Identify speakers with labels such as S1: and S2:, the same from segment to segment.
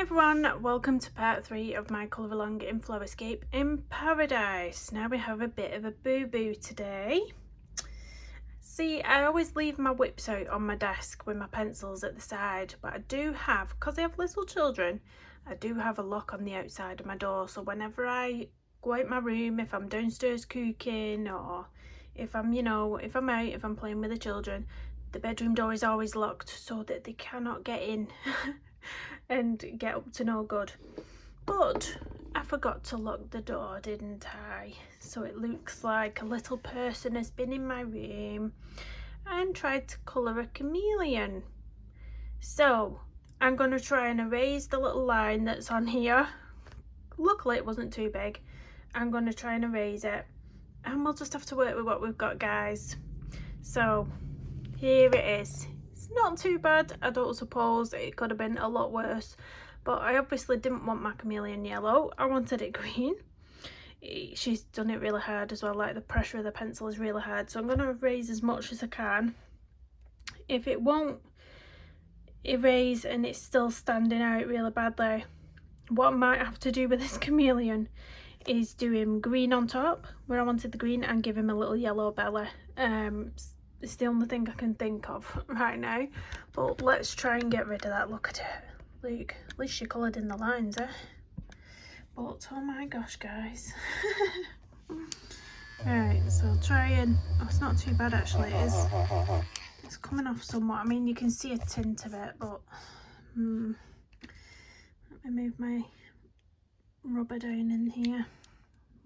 S1: everyone, welcome to part 3 of my colour along in Flowerscape in Paradise. Now we have a bit of a boo-boo today. See, I always leave my whips out on my desk with my pencils at the side, but I do have, because I have little children, I do have a lock on the outside of my door, so whenever I go out my room, if I'm downstairs cooking, or if I'm, if I'm out, if I'm playing with the children, the bedroom door is always locked so that they cannot get in and get up to no good. But I forgot to lock the door, didn't I? So it looks like a little person has been in my room and tried to colour a chameleon. So I'm going to try and erase the little line that's on here. Luckily it wasn't too big. I'm going to try and erase it, and we'll just have to work with what we've got, guys. So here it is. It's not too bad. I don't suppose it could have been a lot worse, but I obviously didn't want my chameleon yellow. I wanted it green. She's done it really hard as well, like the pressure of the pencil is really hard, so I'm going to erase as much as I can. If it won't erase and it's still standing out really badly, what I might have to do with this chameleon is do him green on top where I wanted the green and give him a little yellow belly. It's the only thing I can think of right now, but let's try and get rid of that. Look at it. Look, at least she coloured in the lines, eh? But oh my gosh, guys. Right, so I'll try and, oh, it's not too bad actually. It's coming off somewhat. I mean, you can see a tint of it, but let me move my rubber down in here.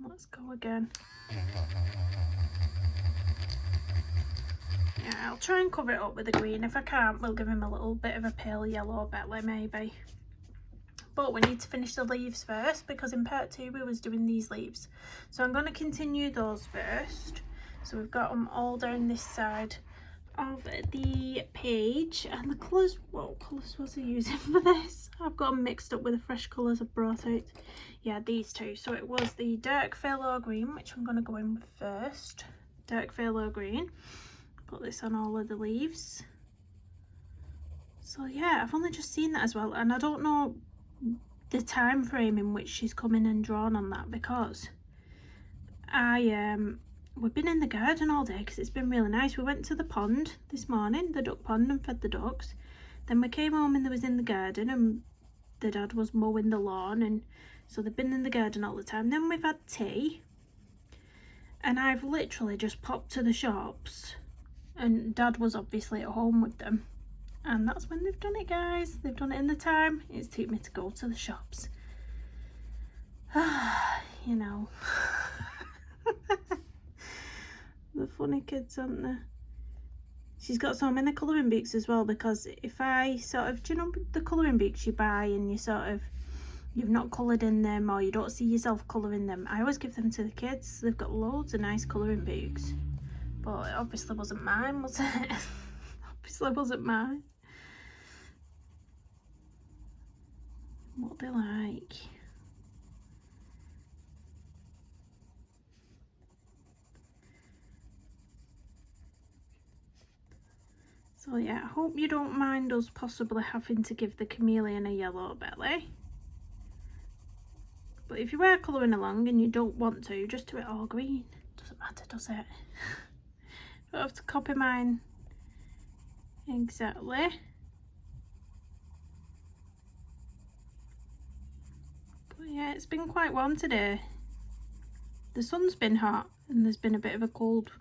S1: Let's go again. Yeah, I'll try and cover it up with the green. If I can't, we'll give him a little bit of a pale yellow belly maybe. But we need to finish the leaves first, because in part 2 we was doing these leaves. So I'm going to continue those first. So we've got them all down this side of the page. And the colours, what colours was I using for this? I've got them mixed up with the fresh colours I've brought out. Yeah, these two. So it was the dark phthalo green, which I'm going to go in with first. Dark phthalo green. Put this on all of the leaves. So yeah, I've only just seen that as well, and I don't know the time frame in which she's come in and drawn on that, because we've been in the garden all day because it's been really nice. We went to the pond this morning, the duck pond, and fed the ducks. Then we came home and they was in the garden, and the dad was mowing the lawn, and so they've been in the garden all the time. Then we've had tea, and I've literally just popped to the shops, and dad was obviously at home with them, and that's when they've done it, guys. They've done it in the time it's took me to go to the shops. You know. The funny kids, aren't they? She's got some in the colouring books as well, because if I sort of, do you know the colouring books you buy and you sort of, you've not coloured in them, or you don't see yourself colouring them, I always give them to the kids. They've got loads of nice colouring books. But it obviously wasn't mine, was it? Obviously wasn't mine. What they like. So yeah, I hope you don't mind us possibly having to give the chameleon a yellow belly. But if you are colouring along and you don't want to, just do it all green. Doesn't matter, does it? Don't have to copy mine exactly. But yeah, it's been quite warm today. The sun's been hot and there's been a bit of a cold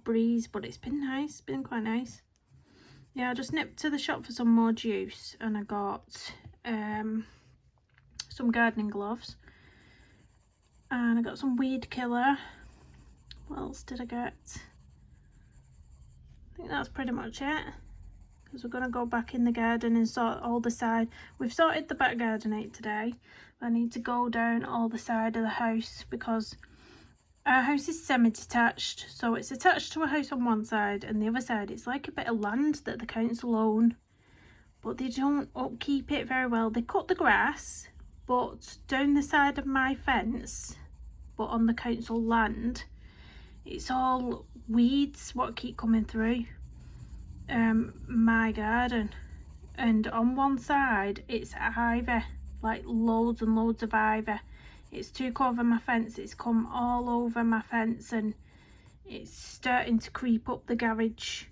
S1: breeze, but it's been nice. It's been quite nice. Yeah, I just nipped to the shop for some more juice, and I got some gardening gloves, and I got some weed killer. What else did I get? I think that's pretty much it, because we're going to go back in the garden and sort all the side. We've sorted the back garden out today. I need to go down all the side of the house, because our house is semi-detached, so it's attached to a house on one side, and the other side it's like a bit of land that the council own, but they don't upkeep it very well. They cut the grass, but down the side of my fence, but on the council land, it's all weeds what keep coming through my garden, and on one side it's ivy, like loads and loads of ivy. It's took over my fence, it's come all over my fence, and it's starting to creep up the garage,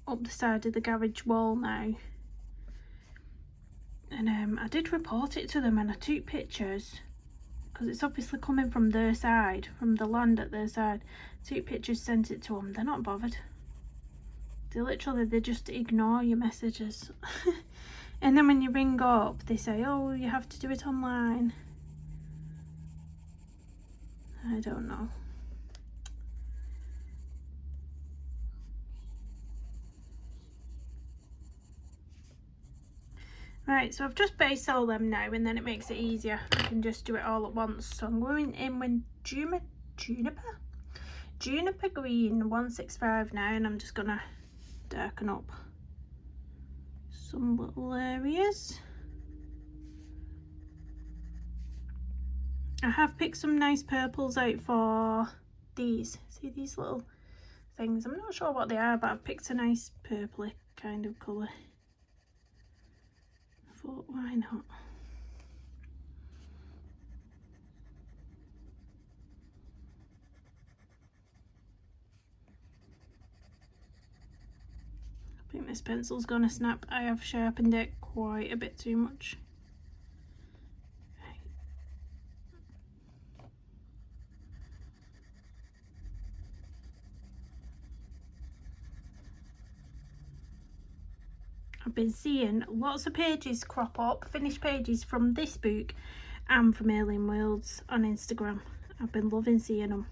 S1: up the side of the garage wall now. And I did report it to them, and I took pictures because it's obviously coming from their side, from the land at their side. Took pictures, sent it to them. They're not bothered. They just ignore your messages. And then when you ring up, they say, oh, you have to do it online. I don't know. Right, so I've just base all them now, and then it makes it easier. I can just do it all at once. So I'm going in with Juniper Green 165 now, and I'm just gonna darken up some little areas. I have picked some nice purples out for these. See these little things? I'm not sure what they are, but I've picked a nice purpley kind of colour. I thought, why not? I think this pencil's gonna snap. I have sharpened it quite a bit too much. I've been seeing lots of pages crop up, finished pages from this book and from Alien Worlds on Instagram. I've been loving seeing them.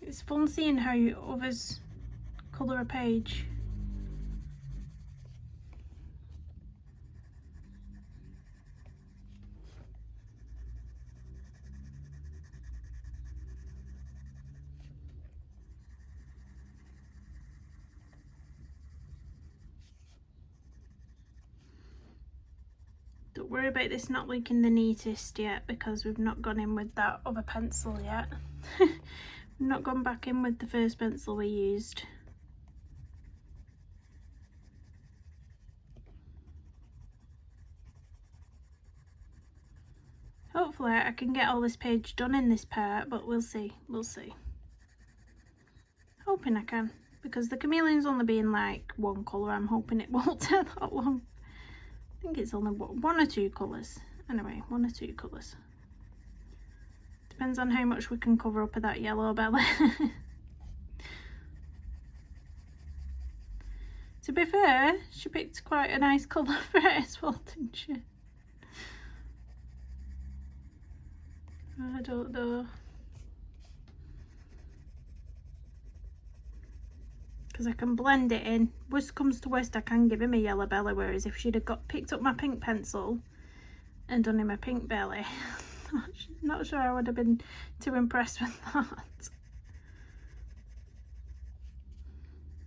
S1: It's fun seeing how others colour a page. Don't worry about this not looking the neatest yet, because we've not gone in with that other pencil yet. We've not gone back in with the first pencil we used. Hopefully I can get all this page done in this part, but we'll see, Hoping I can, because the Chameleon's only being like one colour. I'm hoping it won't take that long. I think it's only one or two colours. Anyway, one or two colours. Depends on how much we can cover up of that yellow belly. To be fair, she picked quite a nice colour for it as well, didn't she? I don't know. Because I can blend it in. Worst comes to worst, I can give him a yellow belly, whereas if she'd have picked up my pink pencil and done him a pink belly, not sure I would have been too impressed with that.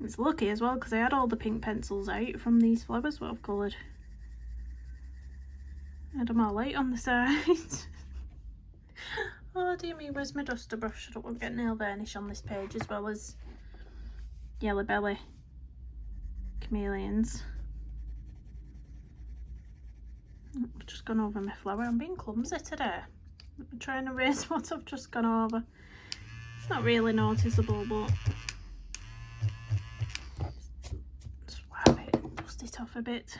S1: It's lucky as well, because I had all the pink pencils out from these flowers what I've coloured. I had them all out on the side. Oh dear me, where's my duster brush? I don't want to get nail varnish on this page, as well as yellow belly chameleons. I've just gone over my flower. I'm being clumsy today. I'm trying to erase what I've just gone over. It's not really noticeable, but swap it, dust it off a bit.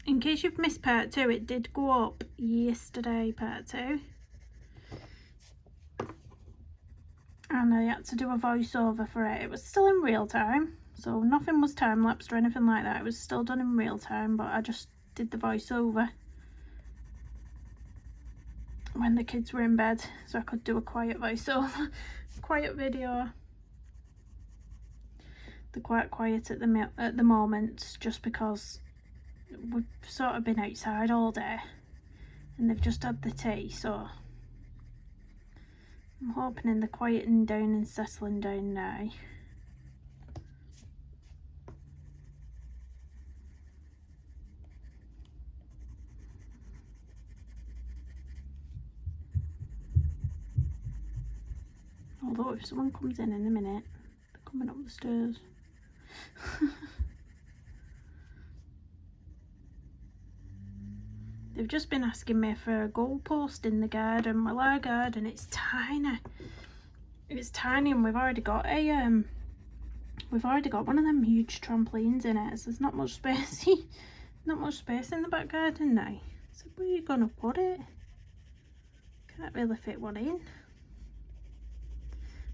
S1: In case you've missed part 2, it did go up yesterday, part 2. And I had to do a voiceover for it. It was still in real time, so nothing was time lapsed or anything like that. It was still done in real time, but I just did the voiceover when the kids were in bed, so I could do a quiet voiceover, quiet video. They're quite quiet at the moment, just because we've sort of been outside all day and they've just had the tea, so I'm hoping they're quieting down and settling down now. Although if someone comes in a minute, they're coming up the stairs. They've just been asking me for a goalpost in the garden. Well, our garden, it's tiny. It's tiny, and we've already got one of them huge trampolines in it. So there's not much space. Not much space in the back garden now. So where are you gonna put it? Can't really fit one in.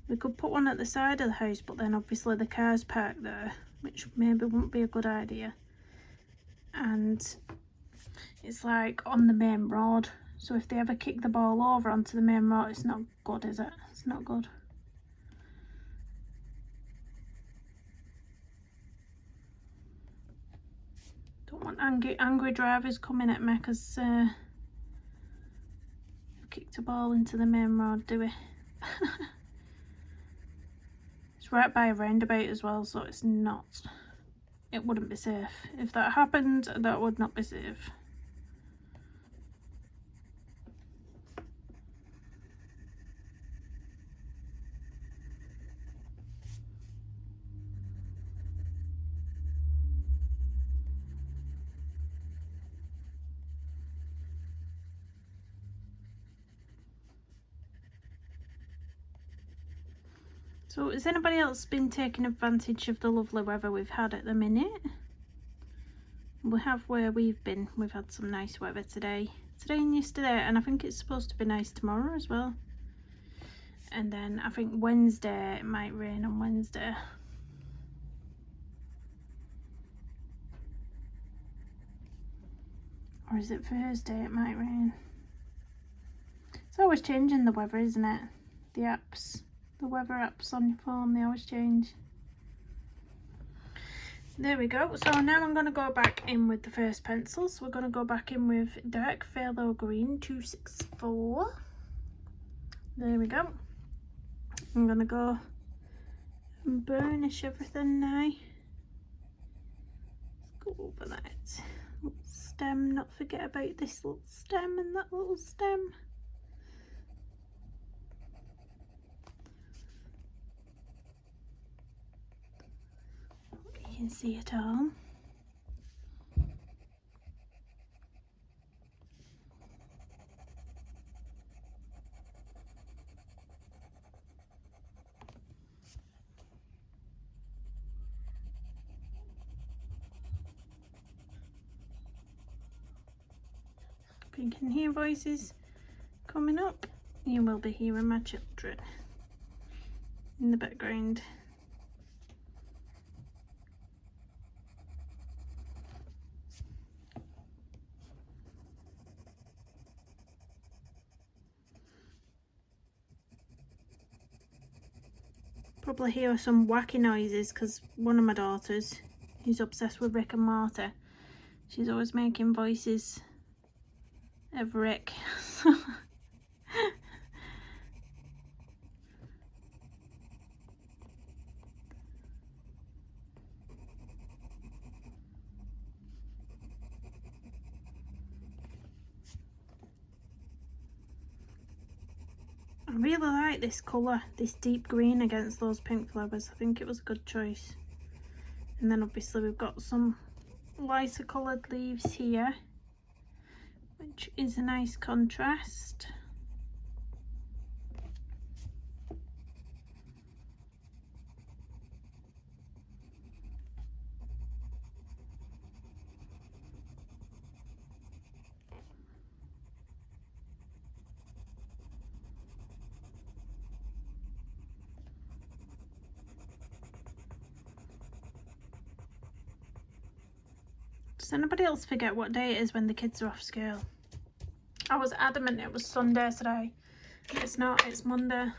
S1: We could put one at the side of the house, but then obviously the car's parked there, which maybe wouldn't be a good idea. And it's like on the main road, so if they ever kick the ball over onto the main road, it's not good, is it? It's not good. Don't want angry drivers coming at me because kicked a ball into the main road, do we? It's right by a roundabout as well, so it wouldn't be safe. If that happened, that would not be safe. So has anybody else been taking advantage of the lovely weather we've had at the minute? We have where we've been. We've had some nice weather today and yesterday, and I think it's supposed to be nice tomorrow as well. And then I think Wednesday, it might rain on Wednesday. Or is it Thursday it might rain? It's always changing the weather, isn't it? The apps. The weather apps on your phone, they always change. There we go. So now I'm going to go back in with the first pencil. So we're going to go back in with dark phthalo green 264. There we go. I'm going to go and burnish everything now. Let's go over that little stem. Not forget about this little stem and that little stem. You can see it all. If you can hear voices coming up, you will be hearing my children in the background. Probably hear some wacky noises because one of my daughters, who's obsessed with Rick and Morty, she's always making voices of Rick. I really like this colour, this deep green against those pink flowers. I think it was a good choice. And then obviously we've got some lighter coloured leaves here, which is a nice contrast. Does anybody else forget what day it is when the kids are off school? I was adamant it was Sunday today. It's not, it's Monday.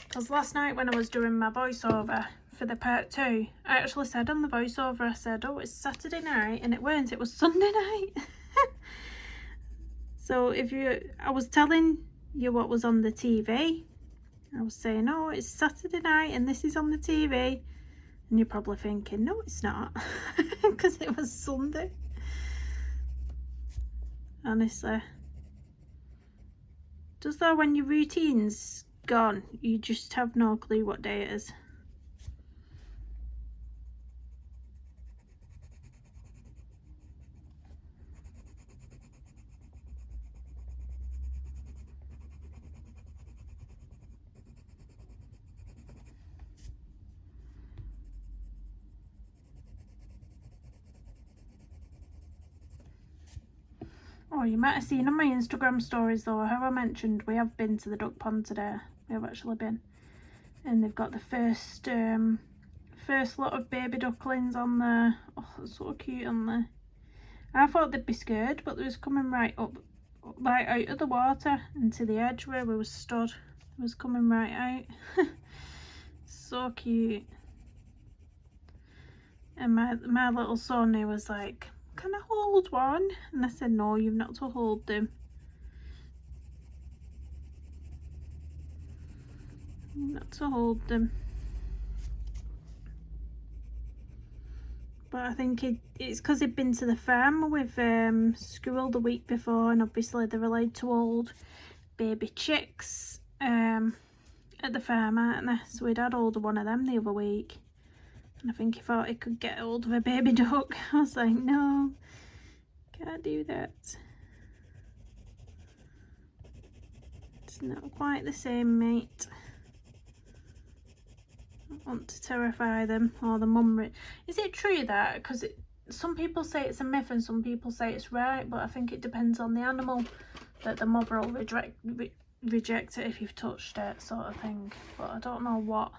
S1: Because last night when I was doing my voiceover for the part 2, I actually said on the voiceover, I said, oh, it's Saturday night, and it weren't, it was Sunday night. So I was telling you what was on the TV. I was saying, oh, it's Saturday night and this is on the TV. And you're probably thinking, no, it's not, because it was Sunday. Honestly. Just though when your routine's gone, you just have no clue what day it is. Oh, you might have seen on my Instagram stories though, how I mentioned we have been to the duck pond today. We have actually been. And they've got the first lot of baby ducklings on there. Oh, that's so cute on there. I thought they'd be scared, but they was coming right up, like out of the water and to the edge where we was stood. It was coming right out. So cute. And my little son, he was like, can I hold one? And I said, no, you've not to hold them. Not to hold them. But I think it's because he'd been to the farm with Squirrel the week before, and obviously they're allowed to hold baby chicks at the farm, aren't they? So we'd had hold of one of them the other week. And I think he thought he could get hold of a baby duck. I was like, no, can't do that. It's not quite the same, mate. I don't want to terrify them or the mum. Is it true that, because some people say it's a myth and some people say it's right, but I think it depends on the animal, that the mother will reject it if you've touched it, sort of thing. But I don't know what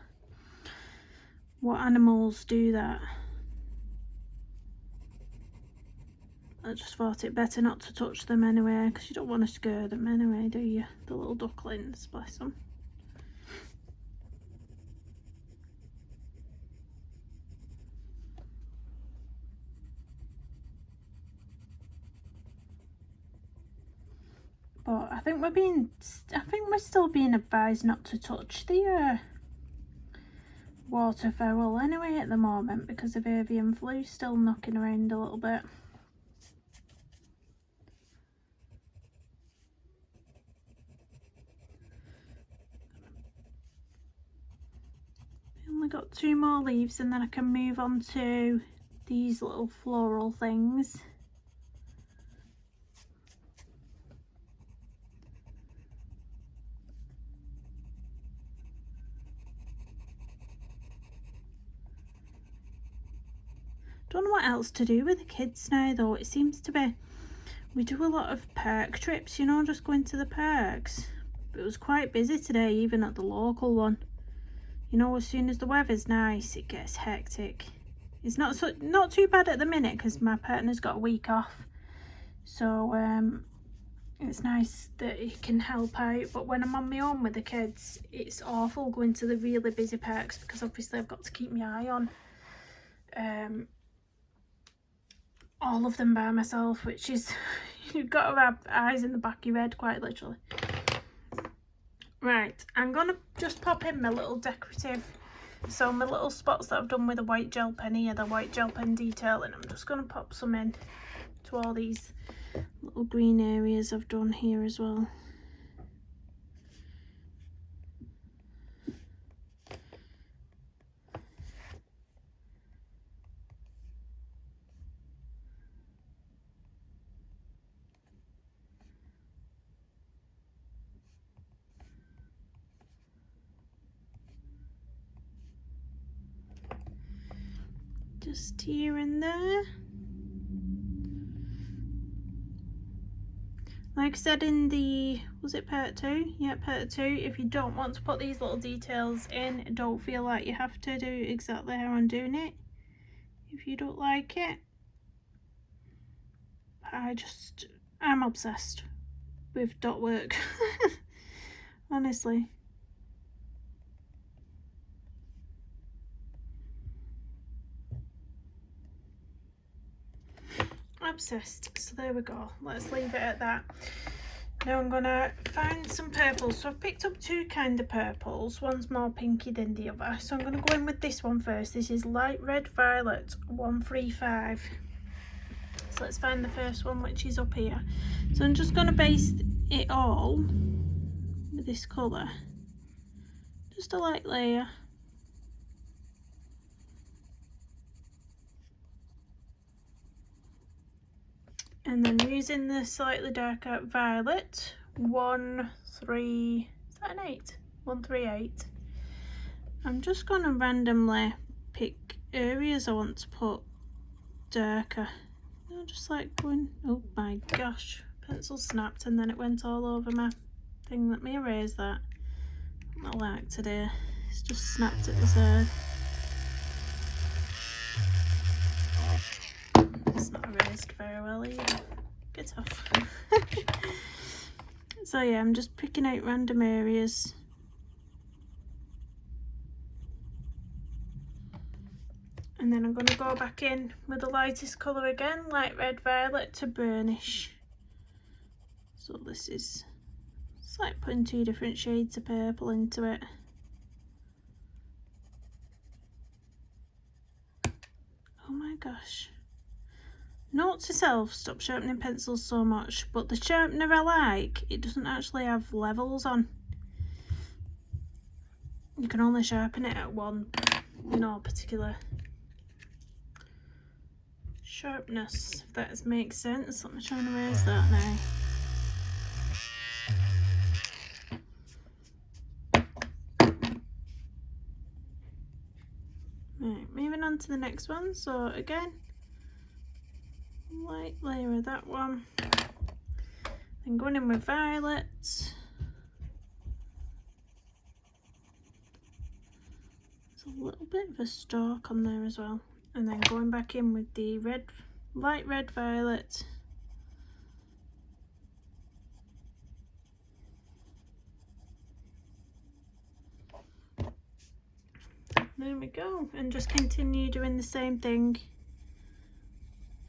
S1: animals do that. I just thought it better not to touch them anyway, because you don't want to scare them anyway, do you? The little ducklings, bless them. But I think we're still being advised not to touch the waterfowl anyway at the moment, because of avian flu still knocking around a little bit. We only got 2 more leaves and then I can move on to these little floral things. Don't know what else to do with the kids now though. It seems to be, we do a lot of park trips, you know, just going to the parks. But it was quite busy today, even at the local one. You know, as soon as the weather's nice, it gets hectic. It's not too bad at the minute because my partner's got a week off. So it's nice that he can help out. But when I'm on my own with the kids, it's awful going to the really busy parks, because obviously I've got to keep my eye on all of them by myself, which is, you've got to have eyes in the back of your head, quite literally. Right, I'm gonna just pop in my little decorative, so my little spots that I've done with the white gel pen here, the white gel pen detailing, I'm just gonna pop some in to all these little green areas I've done here as well. Just here and there. Like I said in the, was it part 2? Yeah, part 2. If you don't want to put these little details in, don't feel like you have to do exactly how I'm doing it if you don't like it. I'm obsessed with dot work. Honestly. Obsessed. So there we go, let's leave it at that. Now I'm going to find some purples. So I've picked up two kind of purples. One's more pinky than the other. So I'm going to go in with this one first. This is Light Red Violet 135. So let's find the first one, which is up here. So I'm just going to base it all with this colour. Just a light layer. And then using the slightly darker violet, 138. I'm just going to randomly pick areas I want to put darker. Just like going, oh my gosh, pencil snapped and then it went all over my thing. Let me erase that. Not like today, it's just snapped at the side. It's not erased very well either. Get off. So yeah, I'm just picking out random areas. And then I'm going to go back in with the lightest colour again, Light Red Violet, to burnish. So this is, it's like putting two different shades of purple into it. Oh my gosh. Note to self, stop sharpening pencils so much, but the sharpener I like, it doesn't actually have levels on. You can only sharpen it at one, particular sharpness, if that makes sense. Let me try and erase that now. Right, moving on to the next one. So again, light layer of that one, then going in with violet. There's a little bit of a stalk on there as well, and then going back in with the red, light red violet. There we go, and just continue doing the same thing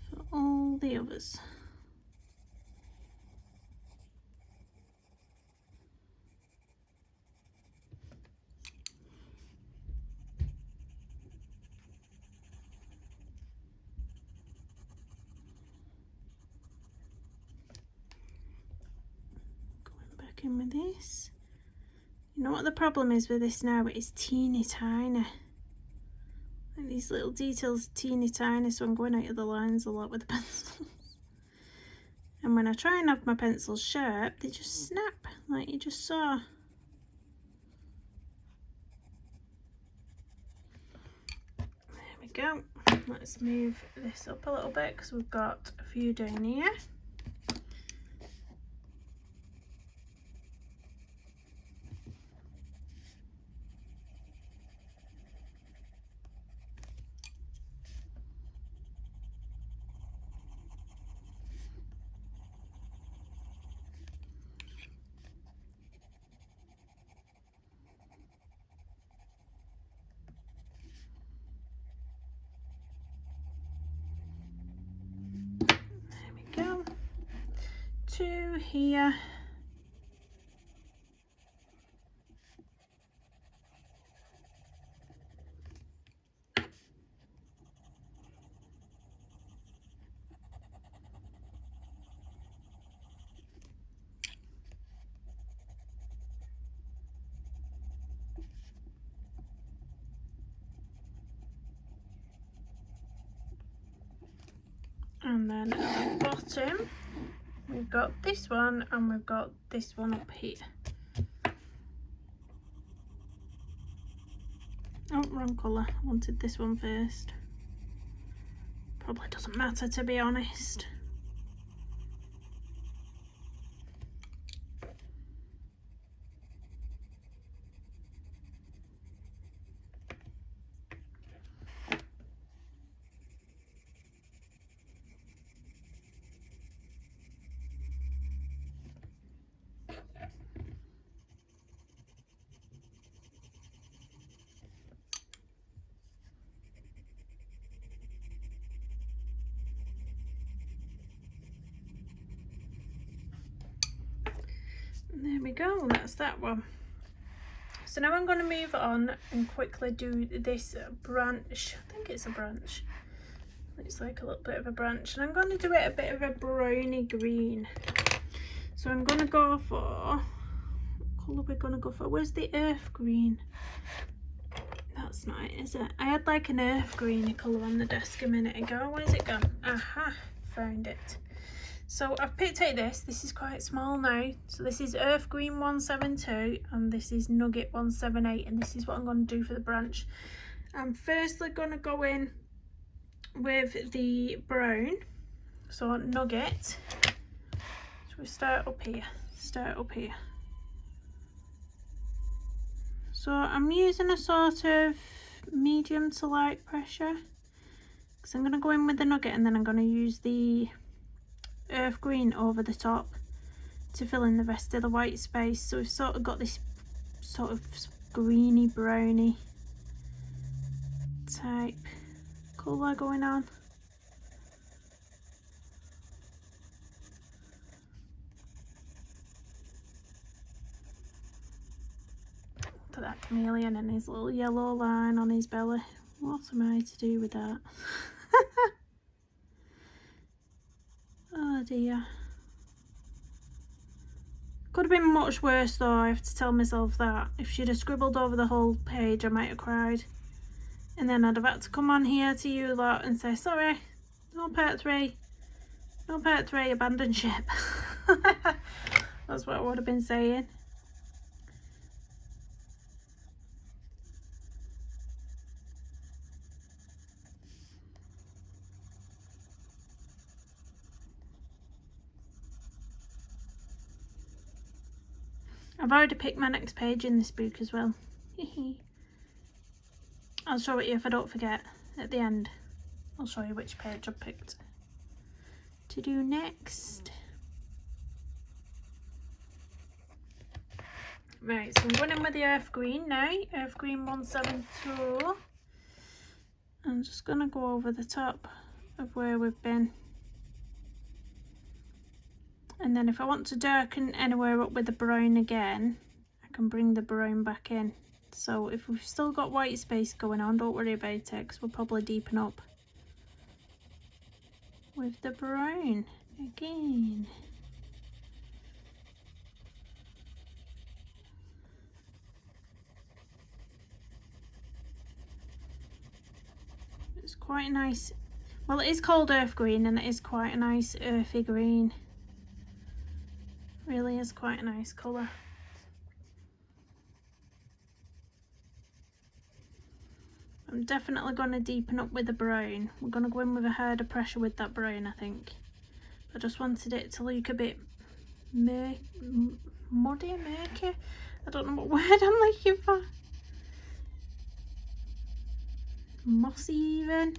S1: for all the others. Going back in with this. You know what the problem is with this now? It is teeny tiny. Like these little details are teeny tiny, so I'm going out of the lines a lot with the pencils. And when I try and have my pencils sharp, they just snap, like you just saw. There we go. Let's move this up a little bit because we've got a few down here. Two here, and then at the bottom we've got this one and we've got this one up here. Oh, wrong colour. I wanted this one first. Probably doesn't matter, to be honest. There we go, that's that one. So now I'm going to move on and quickly do this branch. I think it's a branch. Looks like a little bit of a branch. And I'm going to do it a bit of a browny green. So I'm going to go for... What colour are we going to go for? Where's the earth green? That's not it, is it? I had like an earth greeny colour on the desk a minute ago. Where's it gone? Aha! Found it. So I've picked out this. This is quite small now. So this is Earth Green 172 and this is Nougat 178, and this is what I'm going to do for the branch. I'm firstly going to go in with the brown. So Nougat. So we start up here. So I'm using a sort of medium to light pressure because I'm going to go in with the Nougat and then I'm going to use the earth green over the top to fill in the rest of the white space. So we've sort of got this sort of greeny browny type colour going on. Look at that chameleon and his little yellow line on his belly. What am I to do with that? Oh dear. Could have been much worse though, I have to tell myself that. If she'd have scribbled over the whole page I might have cried. And then I'd have had to come on here to you lot and say, sorry, no part 3. No part 3, abandon ship. That's what I would have been saying. I've already picked my next page in this book as well. I'll show it you if I don't forget at the end. I'll show you which page I picked to do next. Right, so I'm going in with the earth green now, earth green 172. I'm just going to go over the top of where we've been. And then if I want to darken anywhere up with the brown again, I can bring the brown back in. So if we've still got white space going on, don't worry about it, because we'll probably deepen up with the brown again. It's quite nice. Well, it is called earth green and it is quite a nice earthy green. Really is quite a nice colour. I'm definitely going to deepen up with the brown. We're going to go in with a harder pressure with that brown, I think. I just wanted it to look a bit muddy, murky. I don't know what word I'm looking for. Mossy even.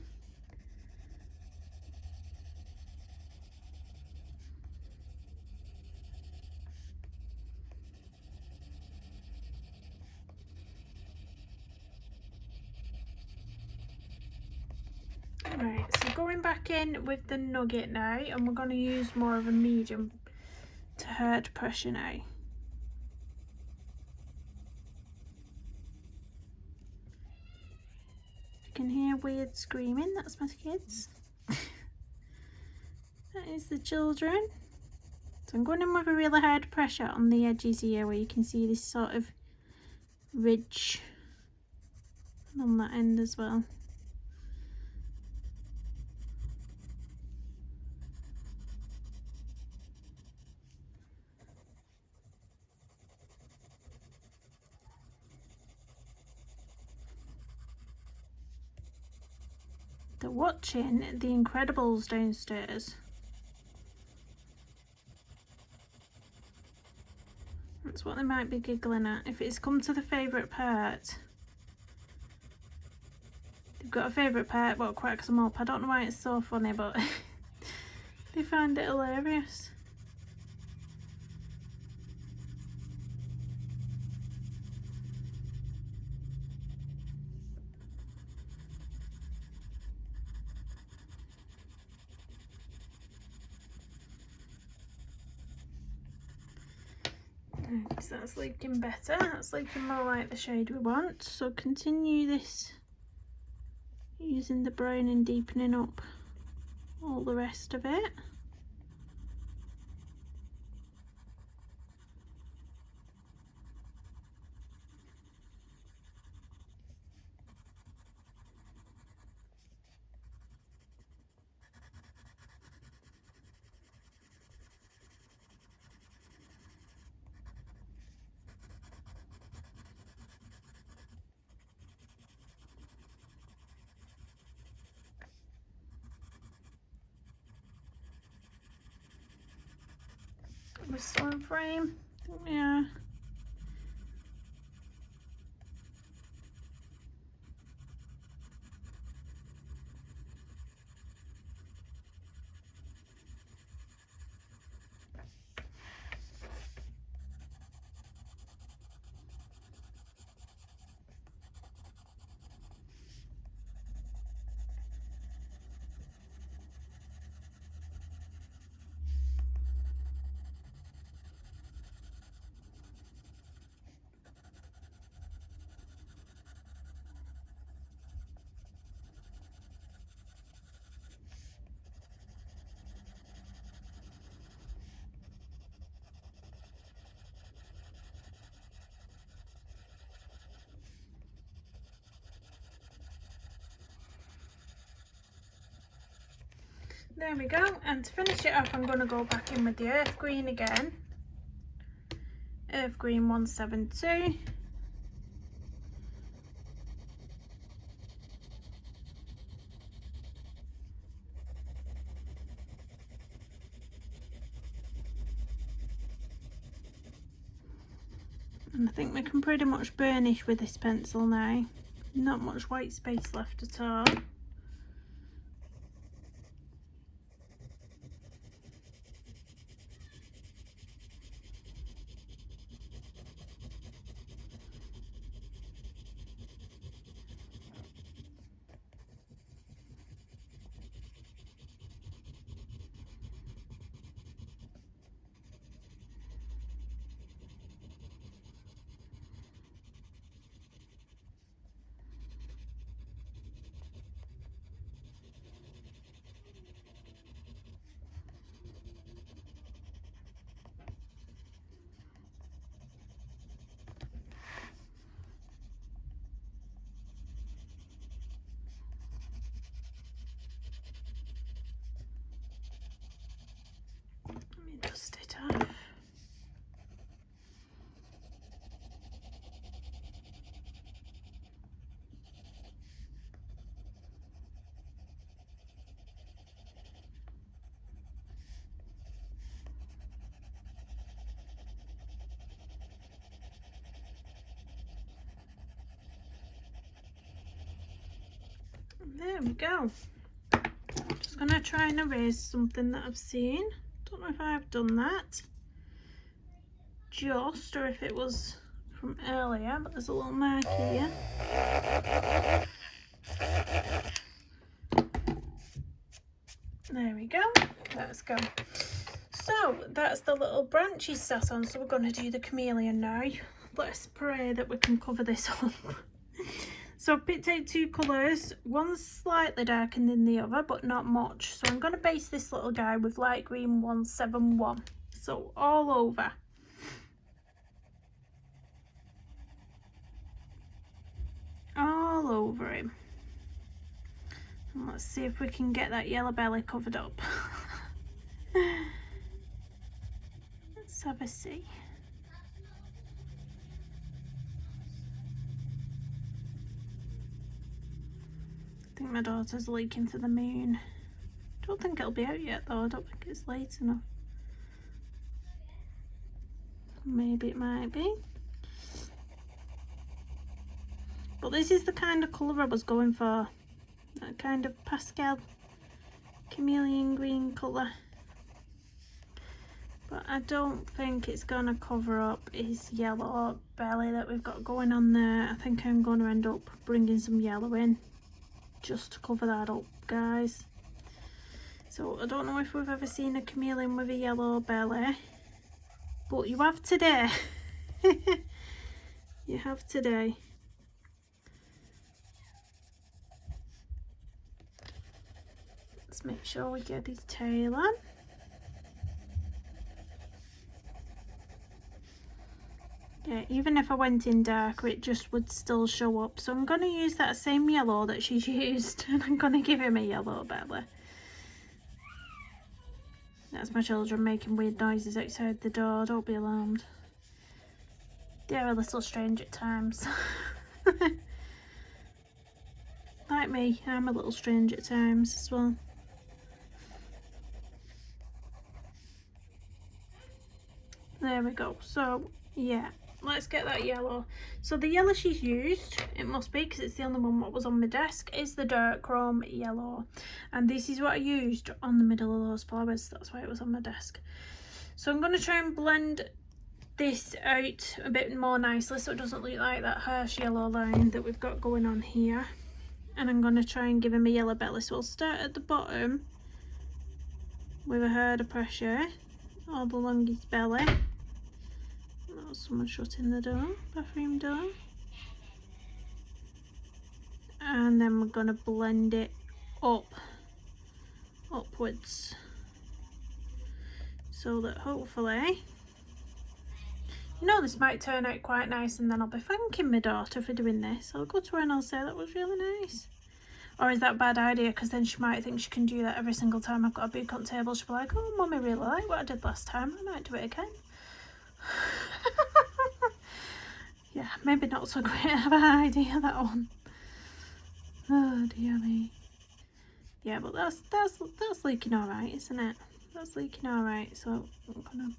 S1: Right, so going back in with the Nougat now, and we're going to use more of a medium to hard pressure now. You can hear weird screaming, that's my kids. That is the children. So I'm going in with a really hard pressure on the edges here where you can see this sort of ridge, and on that end as well. They're watching The Incredibles downstairs. That's what they might be giggling at. If it's come to the favourite part, they've got a favourite part, what cracks them up. I don't know why it's so funny, but they find it hilarious. Because that's looking better. That's looking more like the shade we want. So continue this using the brown and deepening up all the rest of it. We're still in frame, yeah. There we go, and to finish it off I'm going to go back in with the earth green again. Earth green 172. And I think we can pretty much burnish with this pencil now. Not much white space left at all. Dust it off. There we go. Just gonna try and erase something that I've seen. Don't know if I've done that just, or if it was from earlier, but there's a little mark here. There we go. Let's go. So that's the little branches sat on, so we're going to do the chameleon now. Let's pray that we can cover this up. So I've picked out two colours, one's slightly darker than the other, but not much. So I'm going to base this little guy with light green 171. So all over. All over him. And let's see if we can get that yellow belly covered up. Let's have a see. I think my daughter's leaking for the moon. Don't think it'll be out yet though, I don't think it's late enough. Maybe it might be. But this is the kind of colour I was going for. That kind of pastel chameleon green colour. But I don't think it's going to cover up his yellow belly that we've got going on there. I think I'm going to end up bringing some yellow in just to cover that up, guys. So I don't know if we've ever seen a chameleon with a yellow belly, but you have today. You have today. Let's make sure we get his tail on. Yeah, even if I went in darker, it just would still show up. So I'm going to use that same yellow that she's used, and I'm going to give him a yellow belly. That's my children making weird noises outside the door. Don't be alarmed. They're a little strange at times. Like me, I'm a little strange at times as well. There we go. So, yeah. Let's get that yellow. So the yellow she's used, it must be because it's the only one that was on my desk, is the dark chrome yellow. And this is what I used on the middle of those flowers. That's why it was on my desk. So I'm going to try and blend this out a bit more nicely so it doesn't look like that harsh yellow line that we've got going on here. And I'm going to try and give him a yellow belly. So we'll start at the bottom with a harder pressure all along his belly. Oh, someone shutting the door, bathroom door. And then we're going to blend it upwards, so that hopefully, you know, this might turn out quite nice, and then I'll be thanking my daughter for doing this. I'll go to her and I'll say that was really nice. Or is that a bad idea? Because then she might think she can do that every single time I've got a book on table. She'll be like, oh, Mummy really liked what I did last time. I might do it again. Yeah, maybe not so great of an idea, that one. Oh dear me. Yeah, but that's leaking all right, isn't it? That's leaking all right. So I'm gonna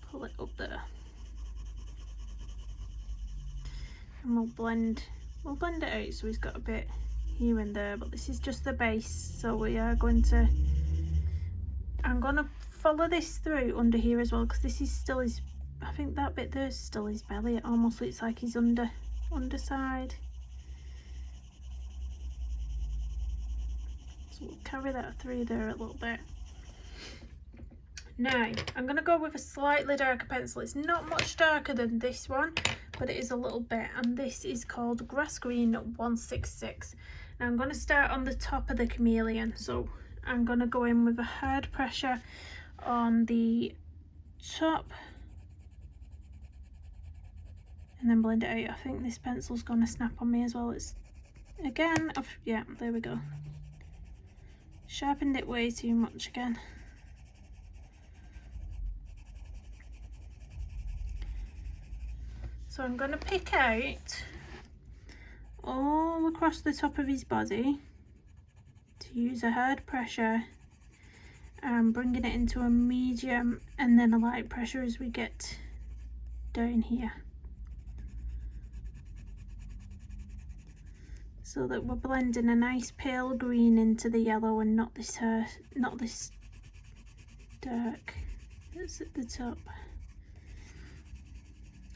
S1: pull it up there, and we'll blend it out so he's got a bit here and there. But this is just the base, so we are going to. I'm gonna follow this through under here as well, because this is still his. I think that bit there's still his belly. It almost looks like his underside. So we'll carry that through there a little bit. Now I'm going to go with a slightly darker pencil. It's not much darker than this one, but it is a little bit, and this is called Grass Green 166. Now I'm going to start on the top of the Chameleon, so I'm going to go in with a hard pressure on the top and then blend it out. I think this pencil's going to snap on me as well. It's again, yeah, there we go. Sharpened it way too much again. So I'm going to pick out all across the top of his body to use a hard pressure and bringing it into a medium and then a light pressure as we get down here, so that we're blending a nice pale green into the yellow and not this dark that's at the top.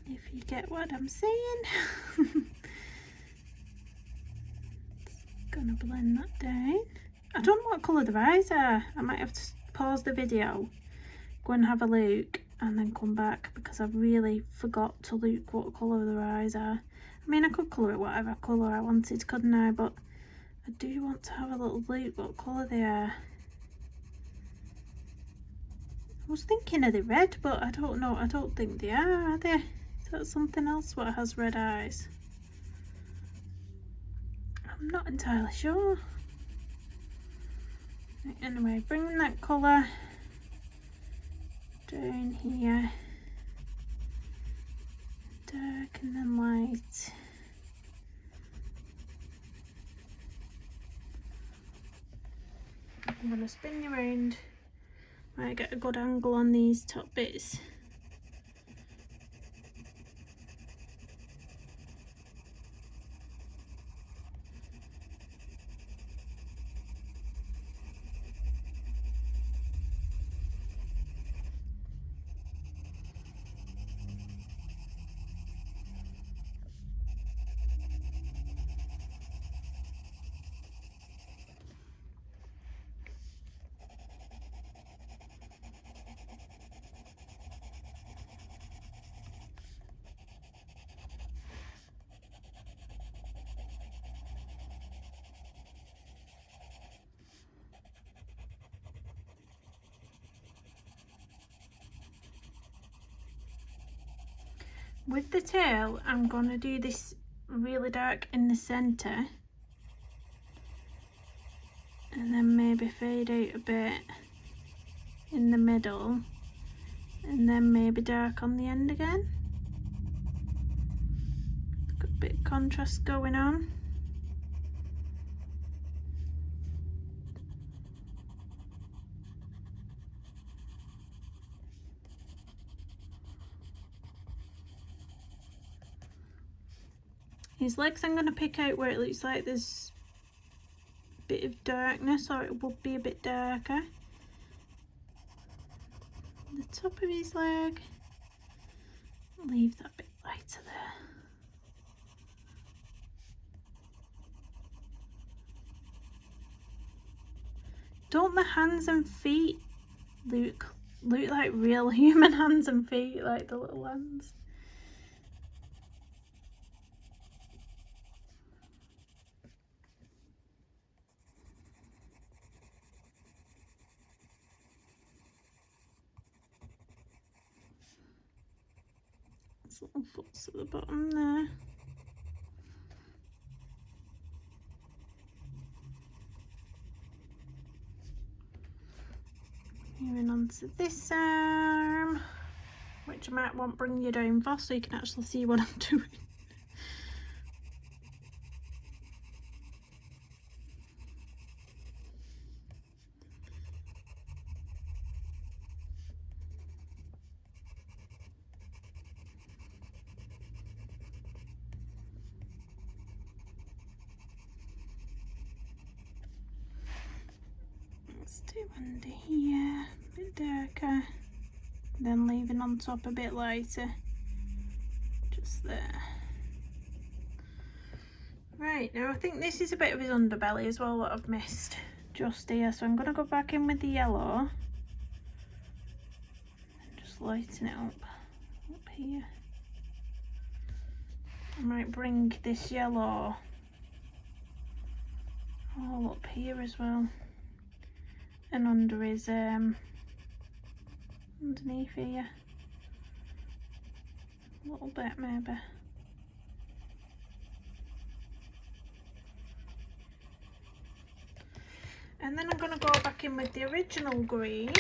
S1: If you get what I'm saying. Gonna blend that down. I don't know what colour the eyes are. I might have to pause the video, go and have a look, and then come back, because I've really forgot to look what colour the eyes are. I mean, I could colour it whatever colour I wanted, couldn't I? But I do want to have a little look what colour they are. I was thinking of the red, but I don't know. I don't think they are they? Is that something else what has red eyes? I'm not entirely sure. Anyway, bringing that colour down here, dark and then light. I'm going to spin you around. Might get a good angle on these top bits. With the tail, I'm going to do this really dark in the centre and then maybe fade out a bit in the middle and then maybe dark on the end again. Got a bit of contrast going on. His legs I'm going to pick out where it looks like there's a bit of darkness, or it will be a bit darker. The top of his leg, leave that bit lighter there. Don't the hands and feet look like real human hands and feet, like the little hands? Little foot's at the bottom there. Moving on to this arm, which I might want to bring you down for so you can actually see what I'm doing. Let's do under here, a bit darker, then leaving on top a bit lighter, just there. Right, now I think this is a bit of his underbelly as well that I've missed just here, so I'm going to go back in with the yellow and just lighten it up here. I might bring this yellow all up here as well, and under his underneath here a little bit maybe. And then I'm going to go back in with the original green,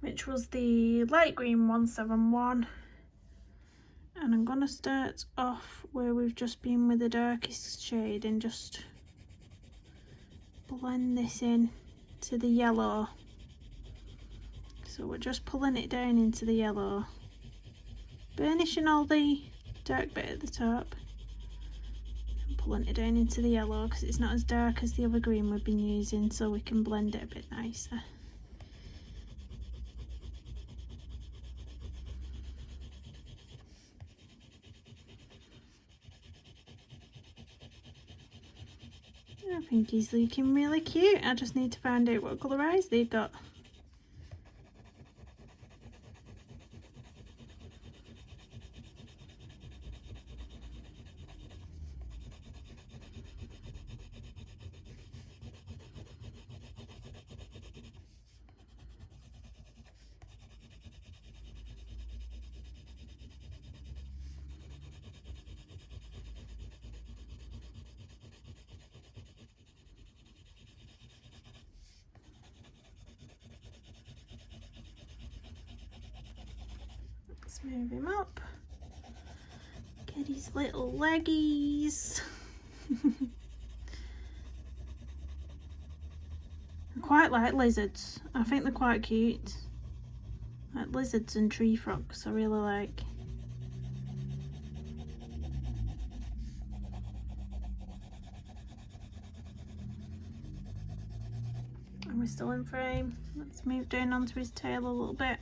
S1: which was the light green 171, and I'm going to start off where we've just been with the darkest shade and just blend this in to the yellow. So we're just pulling it down into the yellow, burnishing all the dark bit at the top and pulling it down into the yellow because it's not as dark as the other green we've been using, so we can blend it a bit nicer. I think he's looking really cute. I just need to find out what colour eyes they've got. Let's move him up, get his little leggies. I quite like lizards, I think they're quite cute. Like lizards and tree frogs I really like. And we're still in frame. Let's move down onto his tail a little bit.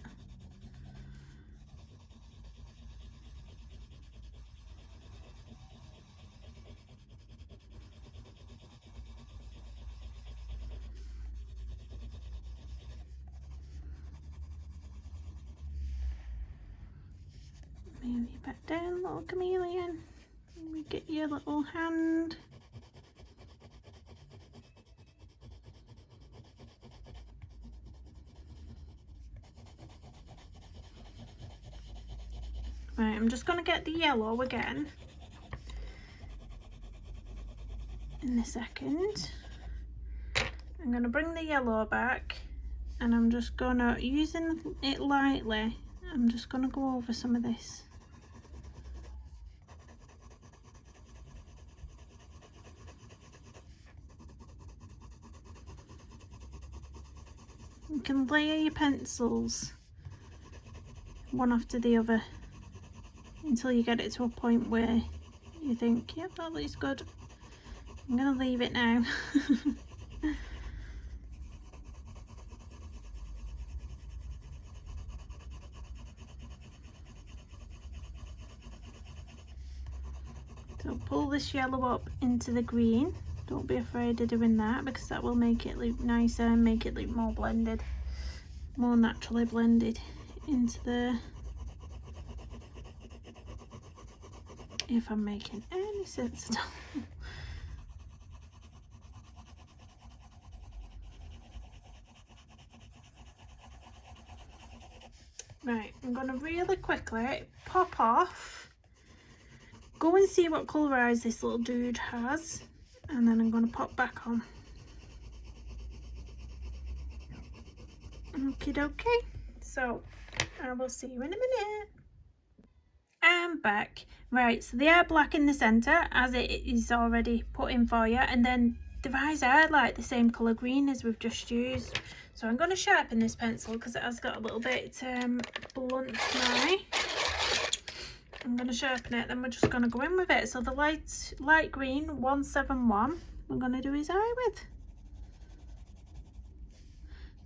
S1: Move you back down, little chameleon. Let me get your little hand. Right, I'm just going to get the yellow again in a second. I'm going to bring the yellow back, and I'm just going to, using it lightly, I'm just going to go over some of this. You can layer your pencils one after the other until you get it to a point where you think, yep, that looks good. I'm going to leave it now. So pull this yellow up into the green. Don't be afraid of doing that, because that will make it look nicer and make it look more blended, more naturally blended into there. If I'm making any sense at all. Right, I'm going to really quickly pop off, go and see what colour eyes this little dude has, and then I'm going to pop back on. Okie dokie, so I will see you in a minute. I'm back. Right, so they are black in the centre, as it is already put in for you, and then the eyes are like the same colour green as we've just used. So I'm going to sharpen this pencil because it has got a little bit blunt now. I'm going to sharpen it, then we're just going to go in with it. So the light green 171 we're going to do his eye with.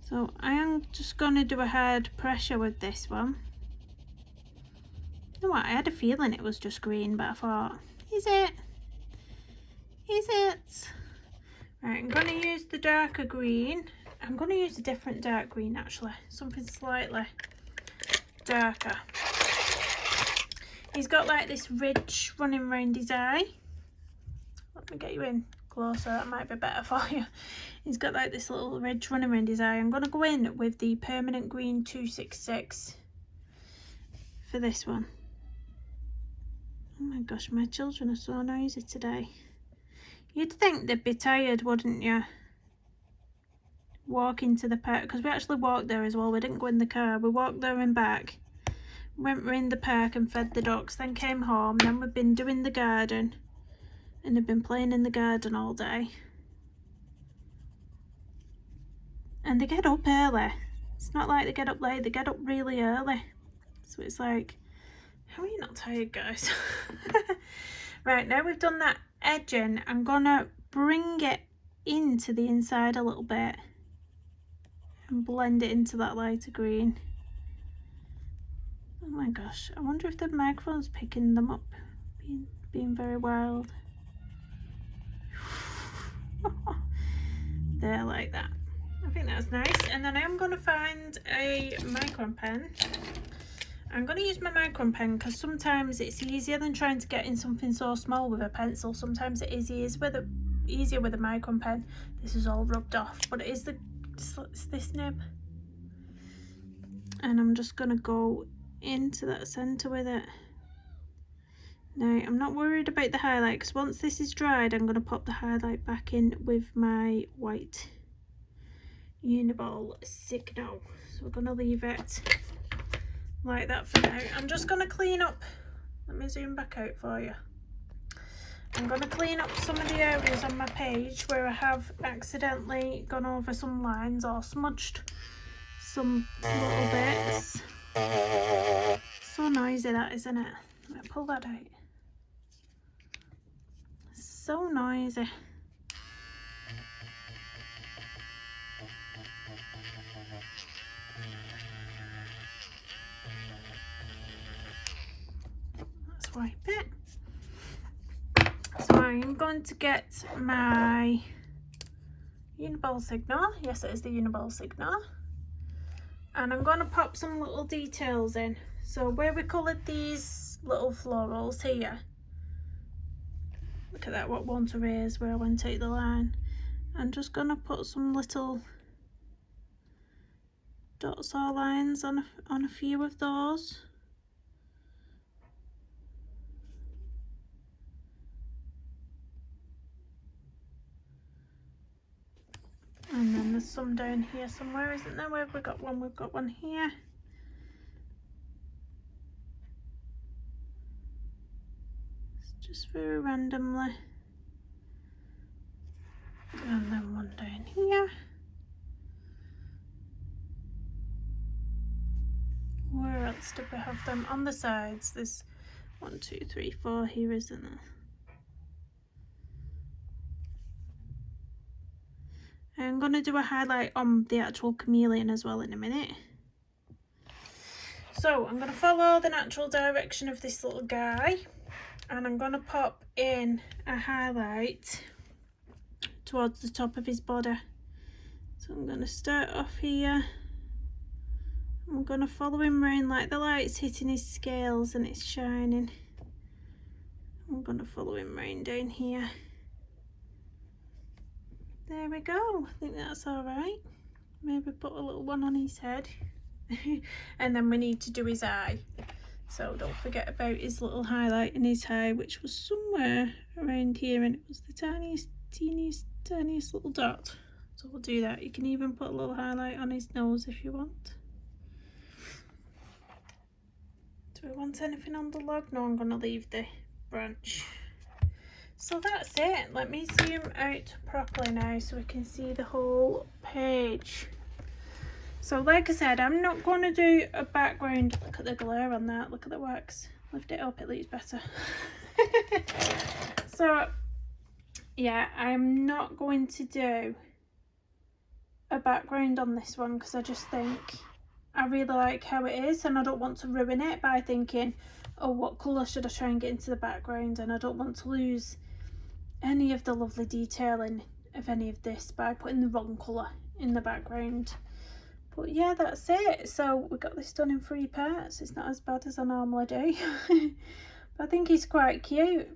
S1: So I am just going to do a hard pressure with this one. You know what, I had a feeling it was just green, but I thought, is it? Is it? Right, I'm going to use the darker green. I'm going to use a different dark green actually, something slightly darker. He's got like this ridge running around his eye. Let me get you in closer, that might be better for you. He's got like this little ridge running around his eye. I'm going to go in with the permanent green 266 for this one. Oh my gosh, my children are so noisy today. You'd think they'd be tired, wouldn't you? Walking to the park, because we actually walked there as well. We didn't go in the car, we walked there and back. Went round the park and fed the ducks, then came home. Then we've been doing the garden, and they've been playing in the garden all day. And they get up early. It's not like they get up late, they get up really early. So it's like, how are you not tired, guys? Right, now we've done that edging, I'm gonna bring it into the inside a little bit and blend it into that lighter green. Oh my gosh, I wonder if the microphone's picking them up, being very wild. There, like that. I think that's nice. And then I'm going to find a micron pen. I'm going to use my micron pen because sometimes it's easier than trying to get in something so small with a pencil. Sometimes it is easier with a micron pen. This is all rubbed off, but it is it's this nib. And I'm just going to go into that centre with it. Now I'm not worried about the highlight because once this is dried I'm going to pop the highlight back in with my white Uniball Signal. So we're going to leave it like that for now. I'm just going to clean up, let me zoom back out for you. I'm going to clean up some of the areas on my page where I have accidentally gone over some lines or smudged some little bits. So noisy that, isn't it? Let me pull that out. So noisy. Let's wipe it. So I'm going to get my Uniball Signal. Yes, it is the Uniball Signal. And I'm going to pop some little details in. So where we coloured these little florals here, look at that, what one to raise where I went to take the line. I'm just going to put some little dots or lines on a few of those. And then there's some down here somewhere, isn't there? Where have we got one? We've got one here. It's just very randomly. And then one down here. Where else did we have them? On the sides, there's 1, 2, 3, 4 here, isn't there? I'm going to do a highlight on the actual chameleon as well in a minute. So I'm going to follow the natural direction of this little guy, and I'm going to pop in a highlight towards the top of his body. So I'm going to start off here. I'm going to follow him around like the light's hitting his scales and it's shining. I'm going to follow him around down here. There we go. I think that's all right. Maybe put a little one on his head. And then we need to do his eye. So don't forget about his little highlight in his eye, which was somewhere around here, and it was the tiniest little dot. So we'll do that. You can even put a little highlight on his nose if you want. Do we want anything on the log? No, I'm going to leave the branch. So that's it. Let me zoom out properly now so we can see the whole page. So like I said, I'm not going to do a background. Look at the glare on that. Look at the wax. Lift it up, it looks better. So yeah, I'm not going to do a background on this one because I just think I really like how it is, and I don't want to ruin it by thinking, oh, what colour should I try and get into the background, and I don't want to lose any of the lovely detailing of any of this by putting the wrong colour in the background. But yeah, that's it. So we got this done in 3 parts. It's not as bad as I normally do. But I think he's quite cute.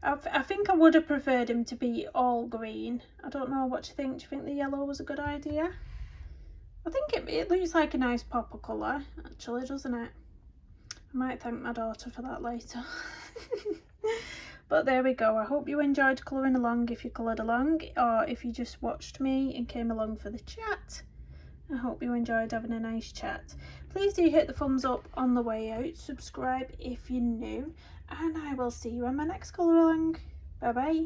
S1: I think I would have preferred him to be all green. I don't know, what do you think? Do you think the yellow was a good idea? I think it looks like a nice pop of colour, actually, doesn't it? I might thank my daughter for that later. But there we go. I hope you enjoyed colouring along if you coloured along, or if you just watched me and came along for the chat. I hope you enjoyed having a nice chat. Please do hit the thumbs up on the way out, subscribe if you're new, and I will see you on my next colour along. Bye bye.